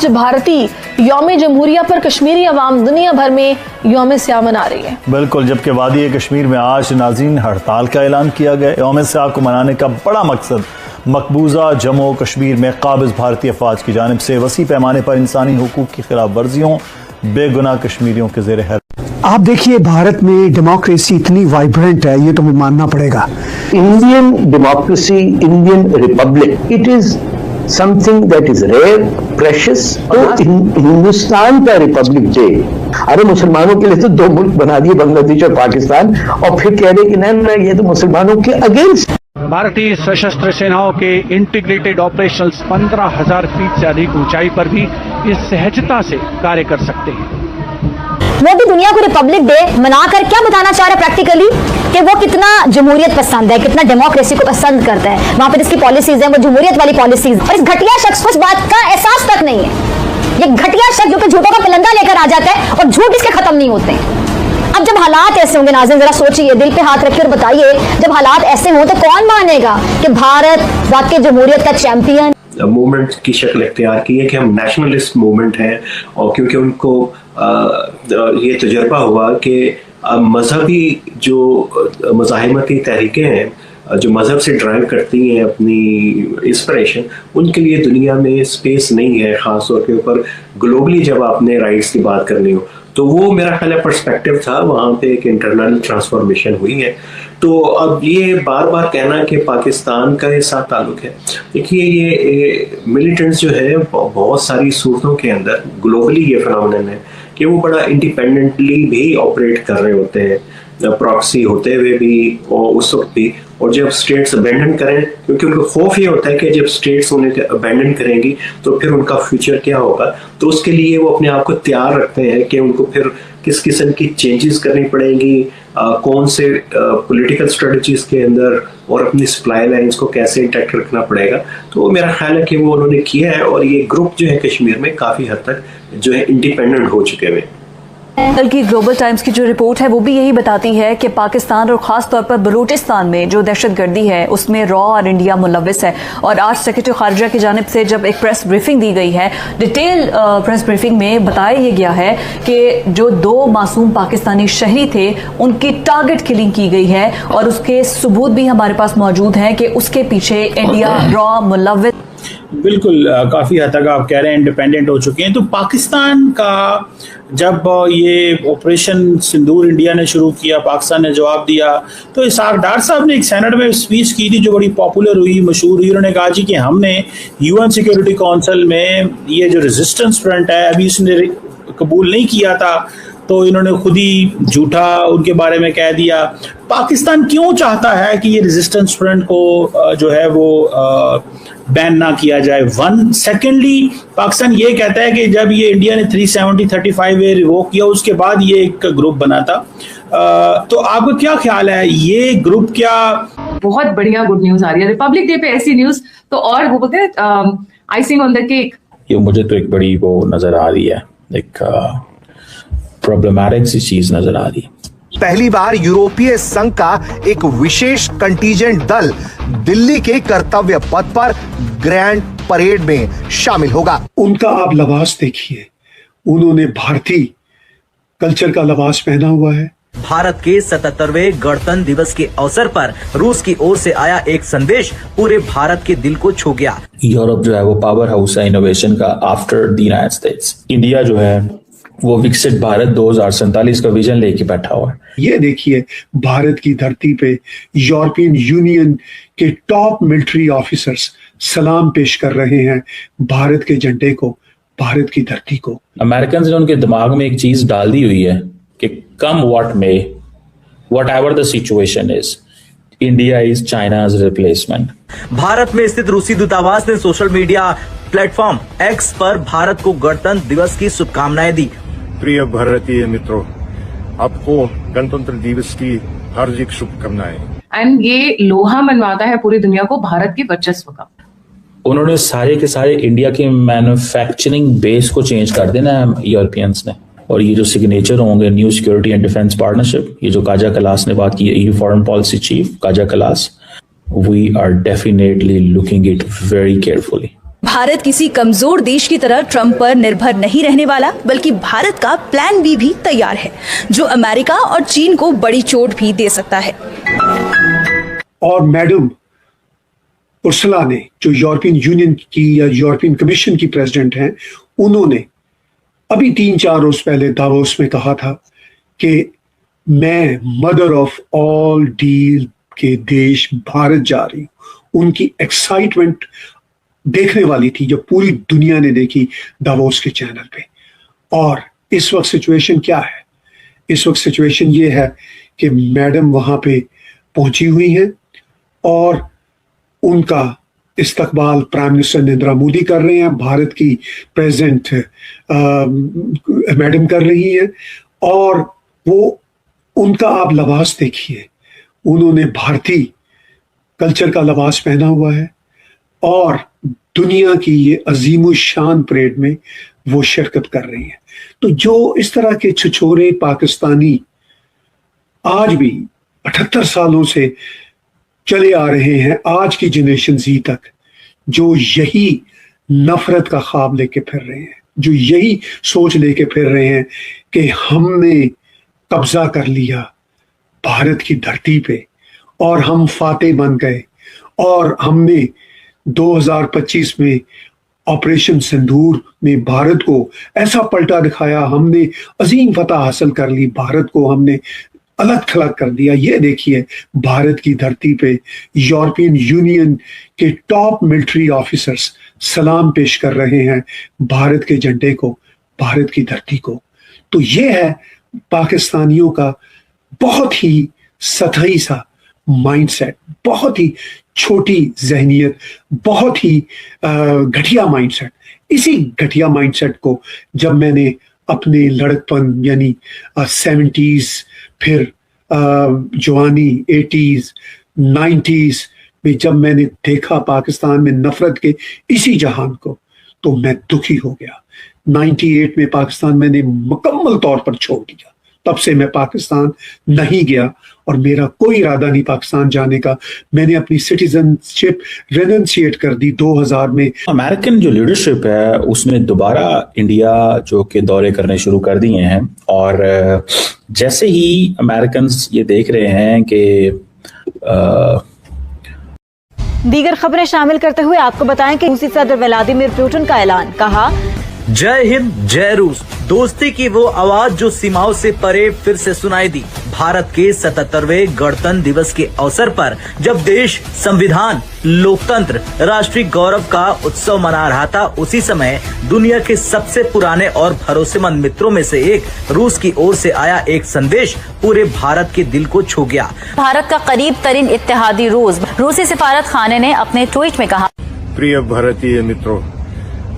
आज भारतीय यौम जमहूरिया पर कश्मीरी अवाम दुनिया भर में यौम स्याह मना रही है। बिल्कुल, जबकि वादी कश्मीर में आज नाज़रीन हड़ताल का ऐलान किया गया। यौम स्याह को मनाने का बड़ा मकसद मकबूजा जम्मू कश्मीर में काबिज भारतीय अफवाज की जानिब से वसी पैमाने पर इंसानी हुकूक की खिलाफ वर्जियों, बेगुनाह कश्मीरियों के ज़ेर है। आप देखिए, भारत में डेमोक्रेसी इतनी वाइब्रेंट है, ये तो हमें मानना पड़ेगा। Indian democracy, Indian republic, it is something that is rare, precious. तो हिंदुस्तान का रिपब्लिक डे, अरे मुसलमानों के लिए तो दो मुल्क बना दिए, बांग्लादेश और पाकिस्तान, और फिर कह रहे कि नहीं, ये तो मुसलमानों के अगेंस्ट। भारतीय सशस्त्र सेनाओं के इंटीग्रेटेड ऑपरेशंस 15,000 फीट से अधिक ऊंचाई पर भी इस सहजता से कार्य कर सकते हैं। मोदी दुनिया को रिपब्लिक डे मनाकर क्या बताना चाह रहे प्रैक्टिकली कि वो कितना जमहूरियत पसंद है, कितना डेमोक्रेसी को पसंद करता है। वहां पर जिसकी पॉलिसीज है वो जमहूरियत वाली पॉलिसीज, और इस घटिया शख्स को इस बात का एहसास तक नहीं है। ये घटिया शख्स जो कि झूठों का पलंदा लेकर आ जाता है और झूठ इसके खत्म नहीं होते। अब जब हालात ऐसे होंगे नाज़रीन, जरा सोचिए, दिल पे हाथ रखिए और बताइए, जब हालात ऐसे हों तो कौन मानेगा कि भारत वाकई जमहूरियत का चैंपियन मूवमेंट की शक्ल इख्तियार की है कि हम नेशनलिस्ट मूवमेंट हैं। और क्योंकि उनको ये तजर्बा हुआ कि मजहबी जो मज़ाहिमती तहरीकें हैं, जो मज़हब से ड्राइव करती हैं अपनी इंस्पिरेशन, उनके लिए दुनिया में स्पेस नहीं है, ख़ास तौर के ऊपर ग्लोबली जब आपने राइट्स की बात करनी हो। तो वो मेरा ख्याल है पर्सपेक्टिव था, वहाँ पे एक इंटरनल ट्रांसफॉर्मेशन हुई है। तो अब ये बार बार कहना कि पाकिस्तान का ये साथ ताल्लुक है, देखिए ये मिलिटेंट्स जो है बहुत सारी सूरतों के अंदर ग्लोबली ये फिनोमेनन है कि वो बड़ा इंडिपेंडेंटली भी ऑपरेट कर रहे होते हैं, प्रॉक्सी होते हुए भी और उस वक्त भी। और जब स्टेट्स अबेंडन करें, क्योंकि उनको खौफ ये होता है कि जब स्टेट्स उन्हें अबेंडन करेंगी तो फिर उनका फ्यूचर क्या होगा, तो उसके लिए वो अपने आप को तैयार रखते हैं कि उनको फिर किस किस्म की चेंजेस करनी पड़ेंगी, कौन से पॉलिटिकल स्ट्रेटजीज के अंदर, और अपनी सप्लाई लाइंस को कैसे इंटैक्ट रखना पड़ेगा। तो मेरा ख्याल है कि वो उन्होंने किया है, और ये ग्रुप जो है कश्मीर में काफ़ी हद तक जो है इंडिपेंडेंट हो चुके हैं। बल्कि ग्लोबल टाइम्स की जो रिपोर्ट है वो भी यही बताती है कि पाकिस्तान और ख़ास तौर पर बलूचिस्तान में जो दहशतगर्दी है उसमें रॉ और इंडिया मुलव्विस है। और आज सेक्रेटरी खारजा की जानिब से जब एक प्रेस ब्रीफिंग दी गई है, डिटेल प्रेस ब्रीफिंग में बताया ये गया है कि जो 2 मासूम पाकिस्तानी शहरी थे उनकी टारगेट किलिंग की गई है, और उसके सबूत भी हमारे पास मौजूद हैं कि उसके पीछे इंडिया रॉ मुलव्विस। बिल्कुल, काफ़ी हद तक आप कह रहे हैं इंडिपेंडेंट हो चुके हैं। तो पाकिस्तान का जब ये ऑपरेशन सिंदूर इंडिया ने शुरू किया, पाकिस्तान ने जवाब दिया, तो इसाक डार साहब ने एक सेनेट में स्पीच की थी जो बड़ी पॉपुलर हुई, मशहूर हुई। उन्होंने कहा जी कि हमने यूएन सिक्योरिटी काउंसिल में ये जो रेजिस्टेंस फ्रंट है अभी इसने कबूल नहीं किया था, तो इन्होंने खुद ही झूठा उनके बारे में कह दिया। पाकिस्तान क्यों चाहता है कि ये रेजिस्टेंस फ्रंट को जो है वो बैन ना किया जाए? वन सेकेंडली, पाकिस्तान ये कहता है कि जब ये इंडिया ने 370-35A रिवोक किया उसके बाद ये एक ग्रुप बना था। तो आपका क्या ख्याल है, ये ग्रुप क्या? बहुत बढ़िया गुड न्यूज आ रही है रिपब्लिक डे पे, ऐसी न्यूज तो और वो बोलते हैं आइसिंग ऑन द केक। ये मुझे तो एक बड़ी वो नजर आ रही है, एक प्रॉब्लमैटिक सी चीज नजर आ रही है। पहली बार यूरोपीय संघ का एक विशेष कंटीजेंट दल दिल्ली के कर्तव्य पथ पर ग्रैंड परेड में शामिल होगा। उनका आप लिबास देखिए, उन्होंने भारतीय कल्चर का लिबास पहना हुआ है। भारत के 77वें गणतंत्र दिवस के अवसर पर रूस की ओर से आया एक संदेश पूरे भारत के दिल को छू गया। यूरोप जो है वो पावर हाउस है इनोवेशन का after the United states. India जो है वो विकसित भारत 2047 का विजन लेके बैठा हुआ है। ये देखिए, भारत की धरती पे यूरोपियन यूनियन के टॉप मिलिट्री ऑफिसर्स सलाम पेश कर रहे हैं भारत के झंडे को, भारत की धरती को। अमेरिकन ने उनके दिमाग में एक चीज डाल दी हुई है कि come what may, whatever the situation is, India is China's replacement. Bharat में स्थित रूसी दूतावास ने सोशल मीडिया प्लेटफॉर्म एक्स पर भारत को गणतंत्र दिवस की शुभकामनाएं दी। प्रिय भारतीय मित्रों, आपको गणतंत्र दिवस की हार्दिक शुभकामनाएं। एंड ये लोहा मनवाता है पूरी दुनिया को भारत के वर्चस्व का। उन्होंने सारे के सारे इंडिया के मैन्युफैक्चरिंग बेस को चेंज कर देना है यूरोपियंस ने। और ये जो सिग्नेचर होंगे new security and defence partnership, ये जो काजा कलास ने बात की है, foreign policy chief Kaja Kallas, we are definitely looking it very carefully. Bharat किसी कमजोर देश की तरह ट्रंप पर निर्भर नहीं रहने वाला, बल्कि भारत का प्लान बी भी तैयार है, जो अमेरिका और चीन को बड़ी चोट भी दे सकता है। और मैडम उर्सुला ने, जो यूरोपियन यूनियन की या यूरोपियन कमीशन की प्रेसिडेंट हैं, उन्होंने अभी 3-4 रोज पहले दावोस में कहा था कि मैं मदर ऑफ ऑल डील के देश भारत जा रही हूं। उनकी एक्साइटमेंट देखने वाली थी, जो पूरी दुनिया ने देखी दावोस के चैनल पे। और इस वक्त सिचुएशन क्या है? इस वक्त सिचुएशन ये है कि मैडम वहां पे पहुंची हुई हैं और उनका इस्तकबाल प्राइम मिनिस्टर नरेंद्र मोदी कर रहे हैं, भारत की प्रेसिडेंट मैडम कर रही हैं। और वो उनका आप लिबास देखिए, उन्होंने भारतीय कल्चर का लिबास पहना हुआ है और दुनिया की ये अजीम शान परेड में वो शिरकत कर रही हैं। तो जो इस तरह के छिछोरे पाकिस्तानी आज भी 78 सालों से चले आ रहे हैं, आज की जनरेशन जी तक, जो यही नफरत का ख्वाब लेके फिर रहे हैं, जो यही सोच लेके फिर रहे हैं कि हमने कब्जा कर लिया भारत की धरती पे और हम फातेह बन गए और हमने 2025 में ऑपरेशन सिंदूर में भारत को ऐसा पलटा दिखाया, हमने अजीम फतह हासिल कर ली, भारत को हमने अलग थलग कर दिया। ये देखिए, भारत की धरती पे यूरोपियन यूनियन के टॉप मिलिट्री ऑफिसर्स सलाम पेश कर रहे हैं भारत के झंडे को, भारत की धरती को। तो ये है पाकिस्तानियों का बहुत ही सतही सा माइंडसेट, बहुत ही छोटी जहनियत, बहुत ही घटिया माइंडसेट। इसी घटिया माइंडसेट को जब मैंने अपने लड़कपन यानी 70s, फिर जवानी 80s, 90s में जब मैंने देखा पाकिस्तान में नफरत के इसी जहान को, तो मैं दुखी हो गया। 98 में पाकिस्तान मैंने मुकम्मल तौर पर छोड़ दिया। तब से मैं पाकिस्तान नहीं गया और मेरा कोई इरादा नहीं पाकिस्तान जाने का। मैंने अपनी सिटीजनशिप रेनंशिएट कर दी 2000 में। अमेरिकन जो लीडरशिप है उसने दोबारा इंडिया जो के दौरे करने शुरू कर दिए हैं और जैसे ही अमेरिकन ये देख रहे हैं कि दीगर खबरें शामिल करते हुए आपको बताएं कि रूसी सदर व्लादिमीर पुतिन का ऐलान, कहा जय हिंद जय रूस, दोस्ती की वो आवाज जो सीमाओं से परे फिर से सुनाई दी। भारत के 77वें गणतंत्र दिवस के अवसर पर जब देश संविधान, लोकतंत्र, राष्ट्रीय गौरव का उत्सव मना रहा था, उसी समय दुनिया के सबसे पुराने और भरोसेमंद मित्रों में से एक रूस की ओर से आया एक संदेश पूरे भारत के दिल को छू गया। भारत का करीब तरीन इत्तेहादी रूसी सिफारत खाने ने अपने ट्वीट में कहा, प्रिय भारतीय मित्रों,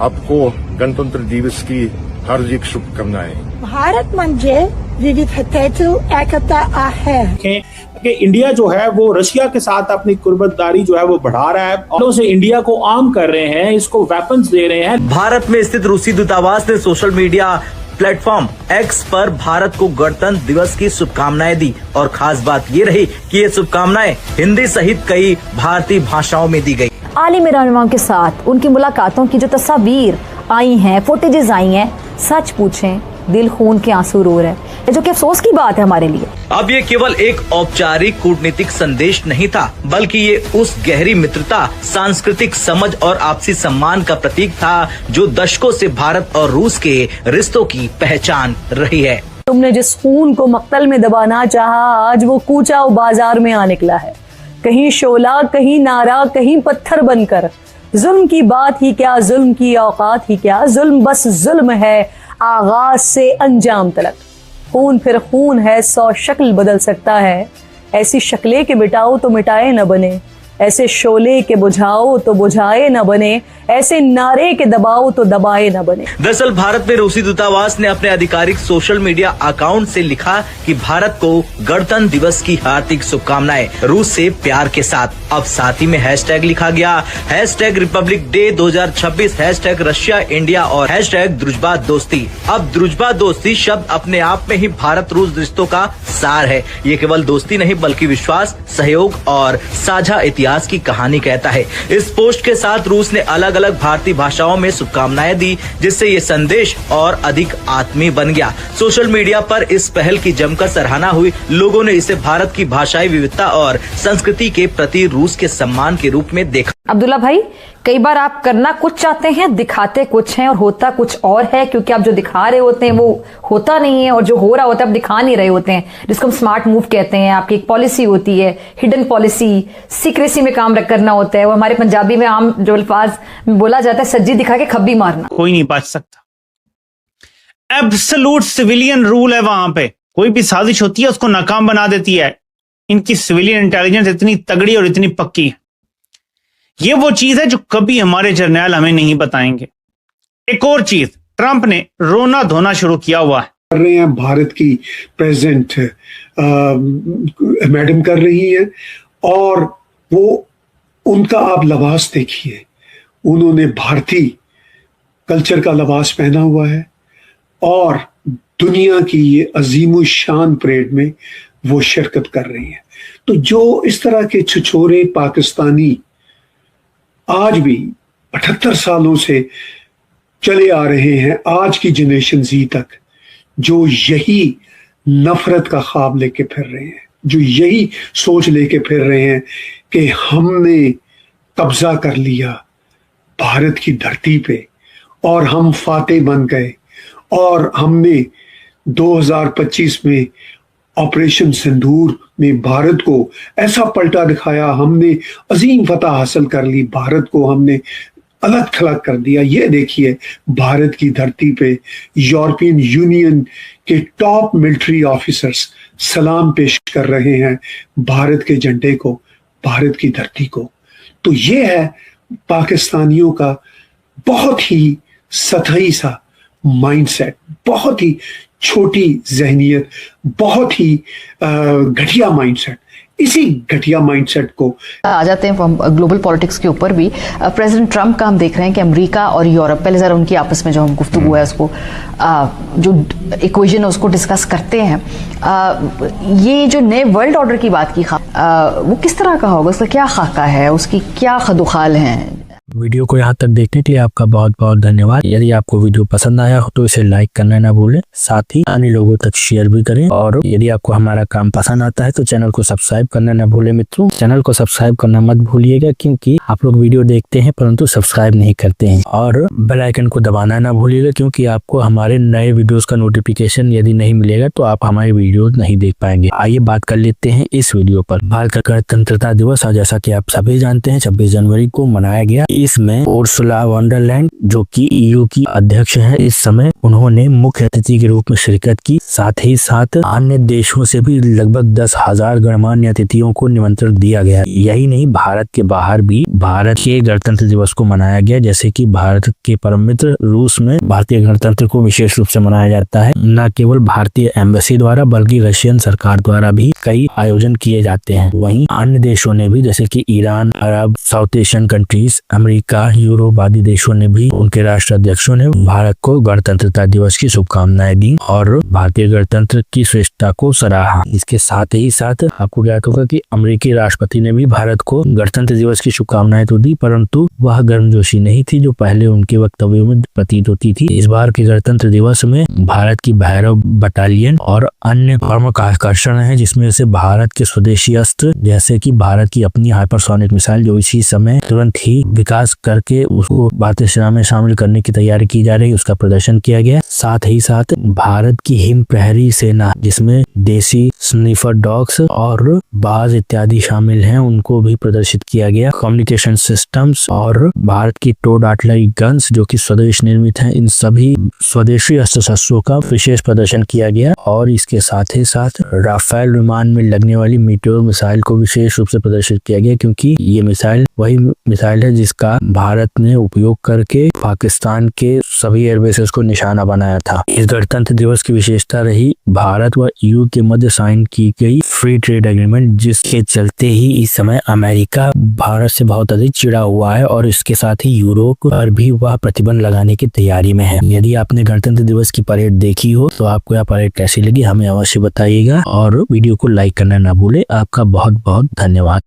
आपको गणतंत्र दिवस की हार्दिक शुभकामनाएं। भारत म्हणजे विविधतेतून एकता आहे। कि इंडिया जो है वो रशिया के साथ अपनी कुर्बतदारी जो है वो बढ़ा रहा है और उसे इंडिया को आर्म कर रहे हैं, इसको वेपन्स दे रहे हैं। भारत में स्थित रूसी दूतावास ने सोशल मीडिया प्लेटफॉर्म एक्स पर भारत को गणतंत्र दिवस की शुभकामनाएं दी और खास बात ये रही कि ये शुभकामनाएं हिंदी सहित कई भारतीय भाषाओं में दी गई। आलिम रहनुमा के साथ उनकी मुलाकातों की जो तस्वीर आई हैं, फुटेजेस आई हैं, सच पूछें दिल खून के आंसू रो रहे हैं, जो कि अफसोस की बात है हमारे लिए। अब ये केवल एक औपचारिक कूटनीतिक संदेश नहीं था, बल्कि ये उस गहरी मित्रता, सांस्कृतिक समझ और आपसी सम्मान का प्रतीक था जो दशकों से भारत और रूस के रिश्तों की पहचान रही है। तुमने जिस खून को मक्तल में दबाना चाहा, आज वो कूचा बाजार में आ निकला है। कहीं शोला, कहीं नारा, कहीं पत्थर बनकर। जुल्म की बात ही क्या, जुल्म की औकात ही क्या, जुल्म बस जुल्म है आगाज से अंजाम तलक। खून फिर खून है, 100 शक्ल बदल सकता है। ऐसी शक्लें के मिटाओ तो मिटाए न बने, ऐसे शोले के बुझाओ तो बुझाए न बने, ऐसे नारे के दबाओ तो दबाए न बने। दरअसल भारत में रूसी दूतावास ने अपने आधिकारिक सोशल मीडिया अकाउंट से लिखा कि भारत को गणतंत्र दिवस की हार्दिक शुभकामनाएं, रूस से प्यार के साथ। अब साथ ही में हैशटैग लिखा गया, hashtag Republic day 2026, hashtag Russia India और हैशटैग द्रुजबा दोस्ती। अब द्रुजबा दोस्ती शब्द अपने आप में ही भारत रूस रिश्तों का सार है। ये केवल दोस्ती नहीं बल्कि विश्वास, सहयोग और साझा इतिहास इतिहास की कहानी कहता है। इस पोस्ट के साथ रूस ने अलग अलग भारतीय भाषाओं में शुभकामनाएं दी, जिससे ये संदेश और अधिक आत्मीय बन गया। सोशल मीडिया पर इस पहल की जमकर सराहना हुई। लोगों ने इसे भारत की भाषाई विविधता और संस्कृति के प्रति रूस के सम्मान के रूप में देखा। अब्दुल्ला भाई, कई बार आप करना कुछ चाहते हैं, दिखाते कुछ हैं और होता कुछ और है, क्योंकि आप जो दिखा रहे होते हैं वो होता नहीं है और जो हो रहा होता है आप दिखा नहीं रहे होते हैं, जिसको हम स्मार्ट मूव कहते हैं। आपकी एक पॉलिसी होती है, हिडन पॉलिसी, सीक्रेसी में काम करना होता है। वो हमारे पंजाबी में आम जो अल्फाज बोला जाता है, सज्जी दिखा के खब्बी मारना। कोई नहीं बच सकता। एब्सोल्यूट सिविलियन रूल है वहां पे। कोई भी साजिश होती है उसको नाकाम बना देती है। इनकी सिविलियन इंटेलिजेंस इतनी तगड़ी और इतनी पक्की है। ये वो चीज है जो कभी हमारे जर्नैल हमें नहीं बताएंगे। एक और चीज, ट्रंप ने रोना धोना शुरू किया हुआ है। कर रहे हैं, भारत की प्रेसिडेंट मैडम कर रही है, और वो उनका आप लिबास देखिए, उन्होंने भारतीय कल्चर का लिबास पहना हुआ है और दुनिया की ये अजीम शान परेड में वो शिरकत कर रही है। तो जो इस तरह के छिछोरे पाकिस्तानी आज भी 78 सालों से चले आ रहे हैं, आज की जनरेशन जी तक, जो यही नफरत का ख्वाब लेके फिर रहे हैं, जो यही सोच लेके फिर रहे हैं कि हमने कब्जा कर लिया भारत की धरती पे और हम फातेह बन गए और हमने 2025 में ऑपरेशन सिंदूर में भारत को ऐसा पलटा दिखाया, हमने अजीम फतह हासिल कर ली, भारत को हमने अलग थलग कर दिया। ये देखिए, भारत की धरती पे यूरोपियन यूनियन के टॉप मिलिट्री ऑफिसर्स सलाम पेश कर रहे हैं भारत के झंडे को, भारत की धरती को। तो ये है पाकिस्तानियों का बहुत ही सतही सा माइंडसेट, बहुत ही छोटी जहनियत, बहुत ही घटिया माइंडसेट। इसी घटिया माइंडसेट को आ जाते हैं ग्लोबल पॉलिटिक्स के ऊपर भी। प्रेसिडेंट ट्रंप का हम देख रहे हैं कि अमेरिका और यूरोप, पहले जरा उनकी आपस में जो हम गुफ्तगू है उसको जो इक्वेशन है उसको डिस्कस करते हैं। ये जो नए वर्ल्ड ऑर्डर की बात की वो किस तरह का होगा, उसका क्या खाका है, उसकी क्या खदुखाल हैं। वीडियो को यहाँ तक देखने के लिए आपका बहुत बहुत धन्यवाद। यदि आपको वीडियो पसंद आया हो तो इसे लाइक करना ना भूलें, साथ ही अन्य लोगों तक शेयर भी करें। और यदि आपको हमारा काम पसंद आता है तो चैनल को सब्सक्राइब करना ना भूलें। मित्रों, चैनल को सब्सक्राइब करना मत भूलिएगा, क्योंकि आप लोग वीडियो देखते हैं परंतु सब्सक्राइब नहीं करते हैं। और बेल आइकन को दबाना ना भूलिएगा, क्योंकि आपको हमारे नए वीडियोज का नोटिफिकेशन यदि नहीं मिलेगा तो आप हमारे वीडियो नहीं देख पाएंगे। आइए बात कर लेते हैं इस वीडियो पर। भारत का गणतंत्रता दिवस, जैसा की आप सभी जानते हैं, 26 जनवरी को मनाया गया। इसमें उर्सुला वॉन डर लायन, जो कि EU की अध्यक्ष है इस समय, उन्होंने मुख्य अतिथि के रूप में शिरकत की। साथ ही साथ अन्य देशों से भी लगभग 10,000 गणमान्य अतिथियों को निमंत्रण दिया गया। यही नहीं, भारत के बाहर भी भारत के गणतंत्र दिवस को मनाया गया। जैसे कि भारत के परम मित्र रूस में भारतीय गणतंत्र को विशेष रूप से मनाया जाता है। न केवल भारतीय एम्बेसी द्वारा बल्कि रशियन सरकार द्वारा भी कई आयोजन किए जाते हैं। वहीं अन्य देशों ने भी, जैसे कि Iran, Arab, South Asian countries, America, Europe आदि देशों ने भी, उनके राष्ट्राध्यक्षों ने भारत को गणतंत्रता दिवस की शुभकामनाएं दी और भारतीय गणतंत्र की श्रेष्ठता को सराहा। इसके साथ ही साथ आपको ज्ञात होगा कि अमेरिकी राष्ट्रपति ने भी भारत को गणतंत्र दिवस की शुभकामनाएं तो दी, परंतु वह गर्मजोशी नहीं थी जो पहले उनके वक्तव्यों में प्रतीत होती थी। इस बार के गणतंत्र दिवस में भारत की भैरव बटालियन और अन्य प्रमुख आकर्षण है, जिसमें से भारत के स्वदेशी अस्त्र, जैसे कि भारत की अपनी हाइपरसोनिक मिसाइल, जो इसी समय तुरंत ही विकास करके उसको भारतीय सेना में शामिल करने की तैयारी की जा रही है, उसका प्रदर्शन किया गया। साथ ही साथ भारत की हिम प्रहरी सेना, जिसमें देसी स्निफर डॉग्स और बाज इत्यादि शामिल हैं, उनको भी प्रदर्शित किया गया। कम्युनिकेशन सिस्टम्स और भारत की टोड आर्टिलरी गन्स, जो कि स्वदेश निर्मित हैं, इन सभी स्वदेशी अस्त्र शस्त्रों का विशेष प्रदर्शन किया गया। और इसके साथ ही साथ राफेल विमान में लगने वाली मीटियोर मिसाइल को विशेष रूप से प्रदर्शित किया गया, क्योंकि ये मिसाइल वही मिसाइल है जिसका भारत ने उपयोग करके पाकिस्तान के सभी एयरबेसेस को निशाना बनाया था। इस गणतंत्र दिवस की विशेषता रही भारत व EU के मध्य साइन की गई फ्री ट्रेड एग्रीमेंट, जिसके चलते ही इस समय अमेरिका भारत से बहुत अधिक चिढ़ा हुआ है और इसके साथ ही यूरोप पर भी वह प्रतिबंध लगाने की तैयारी में है। यदि आपने गणतंत्र दिवस की परेड देखी हो तो आपको यह परेड कैसी लगी हमें अवश्य बताइएगा और वीडियो को लाइक करना ना भूले। आपका बहुत बहुत धन्यवाद।